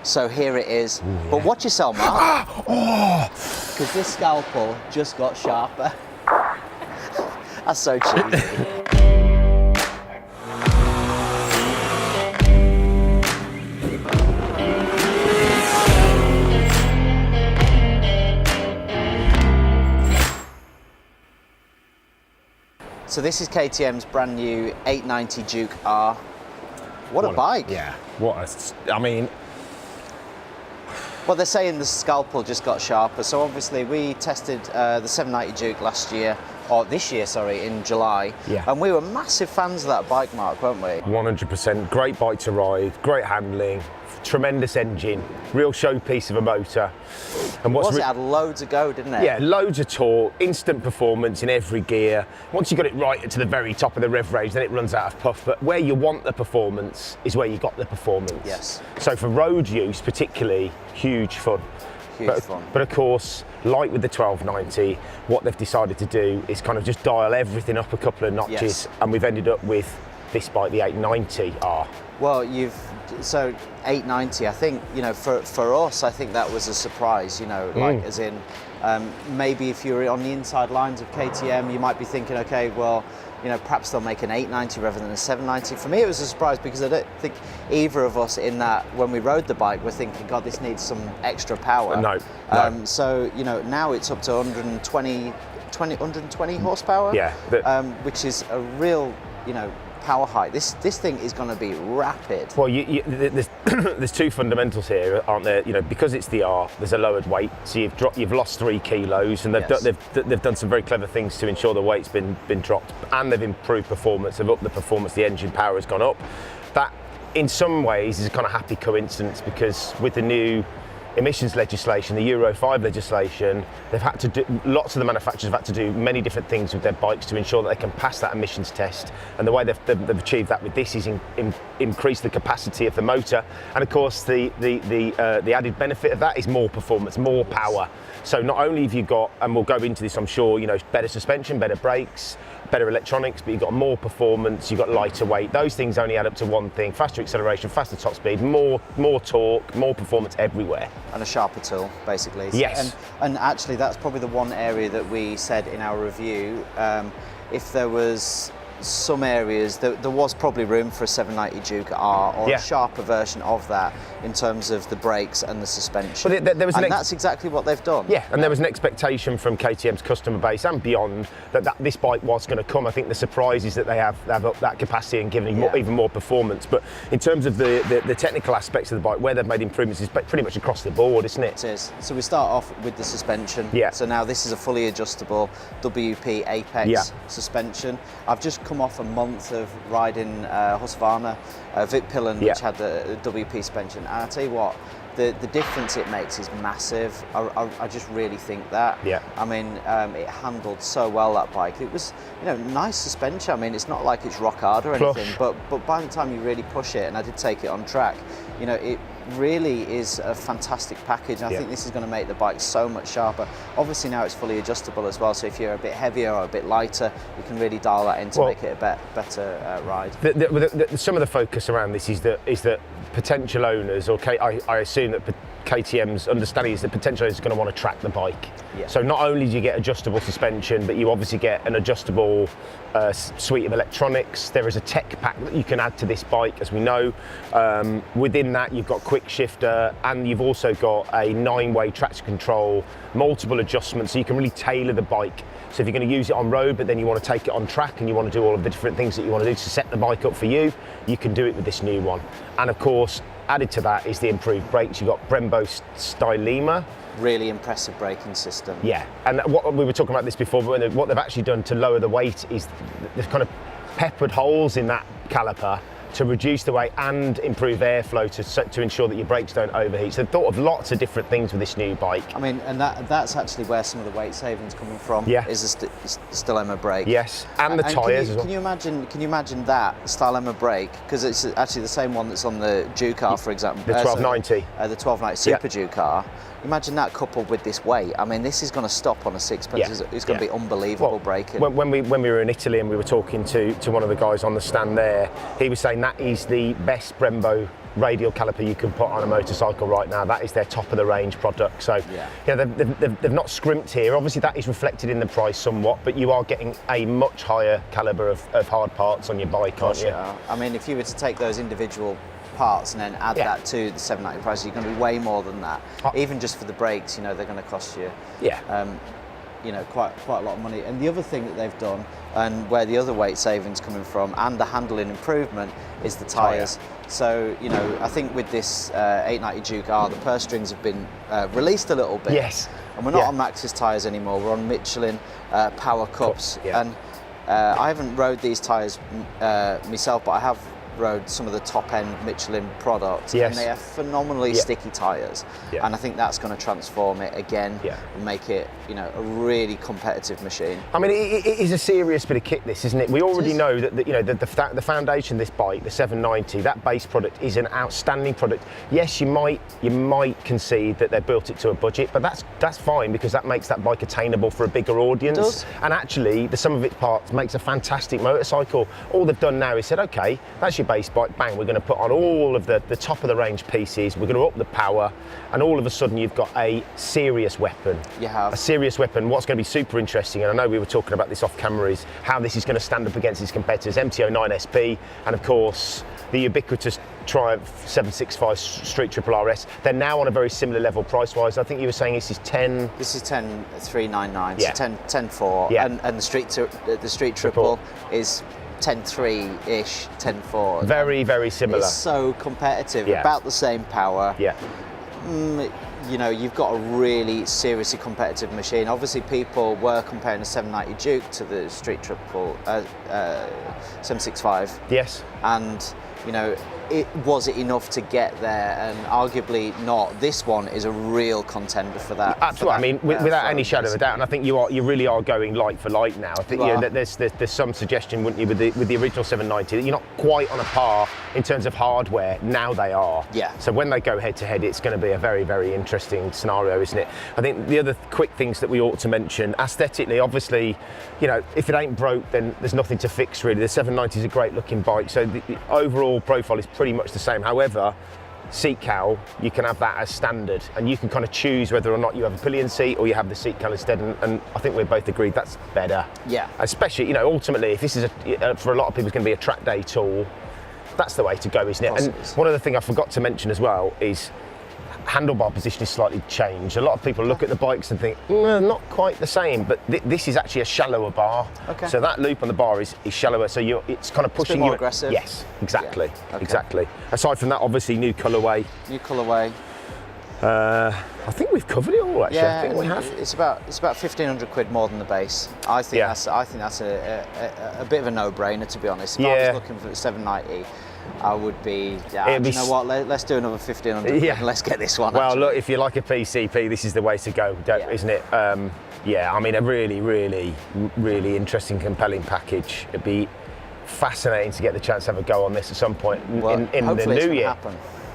So here it is. Ooh, yeah. But watch yourself, Mark. Because this scalpel just got sharper. That's so cheesy. So this is KTM's brand new 890 Duke R. What a bike. Yeah, I mean... Well, they're saying the scalpel just got sharper. So obviously we tested the 790 Duke last year, or this year, sorry, in July. Yeah. And we were massive fans of that bike, Mark, weren't we? 100%. Great bike to ride, great handling, tremendous engine, real showpiece of a motor. And It had loads of go, didn't it? Yeah, loads of torque, instant performance in every gear. Once you got it right to the very top of the rev range, then it runs out of puff. But where you want the performance is where you got the performance. Yes. So for road use, particularly, huge fun. Huge fun. But of course, like with the 1290, what they've decided to do is kind of just dial everything up a couple of notches, yes. and we've ended up with this bike, the 890R. Well, so 890, I think, you know, for us, I think that was a surprise, you know, like as in, maybe if you're on the inside lines of KTM, you might be thinking, okay, well, you know, perhaps they'll make an 890 rather than a 790. For me, it was a surprise because I don't think either of us in that, when we rode the bike, were thinking, God, this needs some extra power. No. So, you know, now it's up to 120 horsepower, Yeah. which is a real, you know, power height. This thing is going to be rapid. Well, there's two fundamentals here, aren't there? You know, because it's the R, there's a lowered weight, so you've lost 3 kilos, and they've done some very clever things to ensure the weight's been dropped, and they've improved performance, they've upped the performance, the engine power has gone up. That, in some ways, is a kind of happy coincidence because with the new emissions legislation, the Euro 5 legislation, they've had to do, lots of the manufacturers have had to do many different things with their bikes to ensure that they can pass that emissions test. And the way they've achieved that with this is increase the capacity of the motor. And of course, the added benefit of that is more performance, more power. So not only have you got, and we'll go into this, I'm sure, you know, better suspension, better brakes, better electronics, but you've got more performance, you've got lighter weight. Those things only add up to one thing: faster acceleration, faster top speed, more torque, more performance everywhere. And a sharper tool, basically. Yes. And actually, that's probably the one area that we said in our review. If there was some areas, there was probably room for a 790 Duke R or a sharper version of that in terms of the brakes and the suspension. But there was that's exactly what they've done. Yeah, and there was an expectation from KTM's customer base and beyond that this bike was going to come. I think the surprise is that they have up that capacity and given even more performance. But in terms of the technical aspects of the bike, where they've made improvements is pretty much across the board, isn't it? It is. So we start off with the suspension. Yeah. So now this is a fully adjustable WP Apex suspension. I've just come off a month of riding Husqvarna Vitpillen, which had the WP suspension, and I tell you what, the difference it makes is massive. I just really think that. Yeah. I mean, it handled so well, that bike. It was, you know, nice suspension. I mean, it's not like it's rock hard or anything, but by the time you really push it, and I did take it on track, you know, it really is a fantastic package. And I think this is going to make the bike so much sharper. Obviously now it's fully adjustable as well, so if you're a bit heavier or a bit lighter, you can really dial that in to make it a better ride. Some of the focus around this is that potential owners, or I assume that KTM's understanding is that potential owners are going to want to track the bike. Yeah. So not only do you get adjustable suspension, but you obviously get an adjustable suite of electronics. There is a tech pack that you can add to this bike, as we know. Within that, you've got quick shifter, and you've also got a 9-way traction control, multiple adjustments, so you can really tailor the bike. So if you're going to use it on road, but then you want to take it on track and you want to do all of the different things that you want to do to set the bike up for you, you can do it with this new one. And of course, added to that is the improved brakes. You've got Brembo Stylema. Really impressive braking system. Yeah, and what we were talking about this before, but what they've actually done to lower the weight is they've kind of peppered holes in that caliper to reduce the weight and improve airflow to ensure that your brakes don't overheat. So they've thought of lots of different things with this new bike. I mean, and that's actually where some of the weight savings coming from. Yeah. Is the Stylema brake. Yes, and the tyres as well. Can you imagine that Stylema brake? Because it's actually the same one that's on the Duke R, for example. The 1290. The 1290 Super Duke R. Imagine that coupled with this weight. I mean, this is going to stop on a sixpence. It's going to be unbelievable braking. When we were in Italy and we were talking to one of the guys on the stand there, he was saying that is the best Brembo radial caliper you can put on a motorcycle right now. That is their top of the range product. So they've not scrimped here. Obviously that is reflected in the price somewhat, but you are getting a much higher caliber of hard parts on your bike, aren't you? I mean, if you were to take those individual parts and then add that to the 790 price, you're going to be way more than that. Even just for the brakes, you know, they're going to cost you you know, quite a lot of money. And the other thing that they've done, and where the other weight savings coming from, and the handling improvement, is the tyres. So, you know, I think with this 890 Duke R, the purse strings have been released a little bit. Yes. And we're not on Maxxis tyres anymore. We're on Michelin Power Cups. And I haven't rode these tyres myself, but I have rode some of the top-end Michelin products, and they are phenomenally sticky tyres, and I think that's going to transform it again and make it, you know, a really competitive machine. I mean, it is a serious bit of kit, this, isn't it? We already know that you know the foundation of this bike, the 790, that base product is an outstanding product. Yes, you might concede that they built it to a budget, but that's fine, because that makes that bike attainable for a bigger audience. It does. And actually, the sum of its parts makes a fantastic motorcycle. All they've done now is said, okay, that's your base bike, bang, we're going to put on all of the top of the range pieces, we're going to up the power, and all of a sudden you've got a serious weapon. You have. A serious weapon. What's going to be super interesting, and I know we were talking about this off camera, is how this is going to stand up against its competitors, MT-09 SP, and of course the ubiquitous Triumph 765 Street Triple RS. They're now on a very similar level price-wise. I think you were saying this is 10... This is 10,399, so 10,4, and the Street Triple is 10.3-ish, 10.4. Very, very similar. It's so competitive, about the same power. You know, you've got a really seriously competitive machine. Obviously, people were comparing the 790 Duke to the Street Triple 765. Yes. And, you know, was it enough to get there? And arguably not. This one is a real contender for that. Absolutely. I mean, without any shadow of a doubt. And I think you really are going light for light now. I think there's some suggestion, wouldn't you, with the original 790, that you're not quite on a par in terms of hardware. Now they are. Yeah. So when they go head to head, it's going to be a very, very interesting scenario, isn't it? I think the other quick things that we ought to mention, aesthetically, obviously, you know, if it ain't broke, then there's nothing to fix really. The 790 is a great looking bike, so the overall profile is pretty much the same. However, seat cowl, you can have that as standard, and you can kind of choose whether or not you have a pillion seat or you have the seat cowl instead, and I think we're both agreed that's better. Yeah. Especially, you know, ultimately, if this is for a lot of people, it's going to be a track day tool, that's the way to go, isn't it? And one other thing I forgot to mention as well is handlebar position is slightly changed. A lot of people look at the bikes and think, not quite the same, but this is actually a shallower bar. Okay. So that loop on the bar is shallower, so it's kind of pushing you. More aggressive. Yes, exactly, exactly. Aside from that, obviously new colourway. New colourway. I think we've covered it all. Actually, yeah, I think we have. It's about 1,500 quid more than the base. I think that's a bit of a no-brainer, to be honest. If I was looking for the 790. I would be, you know what, let's do another 1,500 and let's get this one. Well, look, if you like a PCP, this is the way to go, isn't it? Yeah, I mean, a really, really, really interesting, compelling package. It'd be fascinating to get the chance to have a go on this at some point in the new year.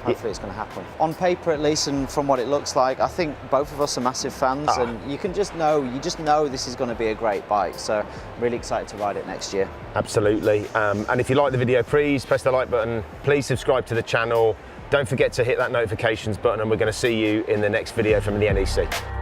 Hopefully it's going to happen. On paper, at least, and from what it looks like, I think both of us are massive fans, and you just know this is going to be a great bike. So I'm really excited to ride it next year. Absolutely. And if you like the video, please press the like button. Please subscribe to the channel. Don't forget to hit that notifications button, and we're going to see you in the next video from the NEC.